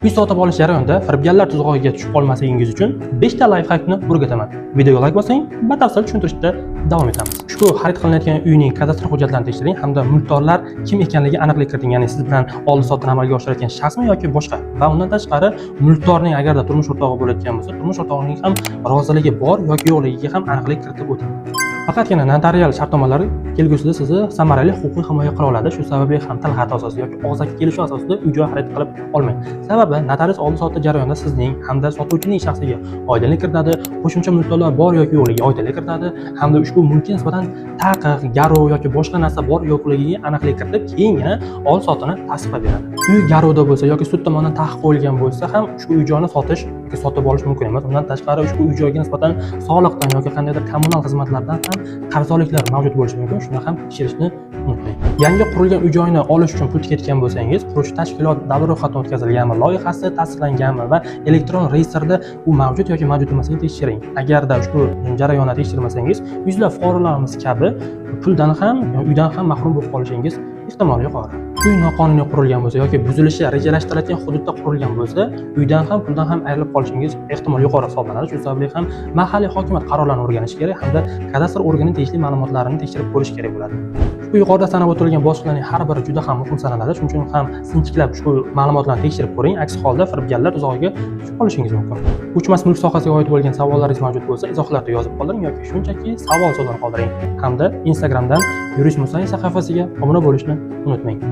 Uy sotib olish jarayonida firibgarlar tuzog'iga tushib qolmasligingiz uchun 5 ta layfhakni o'rgataman. Videoga like bosing, batafsil tushuntirishda davom etamiz. Ushbu xarid qilinayotgan uyning kadastr hujjatlarini tekshiring hamda mulkdorlar kim ekanligiga aniqlik kiriting. Ya'ni siz bilan oldi-sotdini amalga oshirayotgan shaxsmi yoki boshqa. Va undan tashqari mulkdorning agarda turmush o'rtog'i bo'layotgan bo'lsa, turmush o'rtog'ining ham roziligi bor yoki yo'qligiga ham aniqlik kiritib o'ting. Faqatgina notarial shartnomalar kelgusida sizni samarali huquqiy himoya qila oladi. Shu sababli ham tilxat asosida yoki og'zaki kelishuv asosida uy-joy xarid qilib olmang. Sababi notarius oldi-sotdi jarayonida sizning hamda sotuvchining shaxsiga oydinlik kiritadi, qo'shimcha mulkdorlar bor yoki yo'qligiga oydinlik kiritadi hamda ushbu mulkka nisbatan taqiq, garov yoki boshqa narsa bor yo'qligiga aniqlik kiritib, keyingina oldi-sotdini tasdiqlab beradi. Uy garovda bo'lsa yoki sud tomonidan taqiq qo'yilgan bo'lsa ham ushbu uy-joyni sotish yoki sotib olish mumkin emas. Undan tashqari ushbu uy-joyga nisbatan soliqdan yoki qandaydir kommunal xizmatlardan ham qarzdorliklar mavjud bo'lishi mumkin. Shuni ham tekshirishni unutmang. Yangi qurilgan uy-joyni olish uchun pul tikayotgan bo'lsangiz, quruvchi tashkilot davr ro'yxatdan o'tkazilganmi, loyihasi tasdiqlanganmi va elektron reyestrda u mavjud yoki mavjud emasligini tekshiring. Agarda ushbu jarayonni tekshirmasangiz, yuzlab fuqarolarimiz kabi puldan ham, uydan ham mahrum bo'lib qolishingiz ehtimoli yuqori. Uy noqonuniy qurilgan bo'lsa yoki buzilishi rejalashtirilgan hududda qurilgan bo'lsa, uydan ham, puldan ham ayrilib qolishingiz ehtimol yuqori hisoblanadi. Shu sababli ham mahalliy hokimiyat qarorlarini o'rganish kerak hamda kadastr organi tegishli ma'lumotlarini tekshirib ko'rish kerak bo'ladi. Ushbu yuqorida sanab o'tilgan bosqichlarning har biri juda ham muhim sanaladi. Shuning uchun ham sinchiklab ushbu ma'lumotlarni tekshirib ko'ring. Aks holda firibgarlar tuzog'iga tushib qolishingiz mumkin. Ko'chmas mulk sohasiga oid bo'lgan savollaringiz mavjud bo'lsa, izohlarda yozib qoldiring yoki shunchaki savol solib qoldiring. Hamda Instagramdan Yurish Musayev sahifasiga obuna bo'lishni unutmang.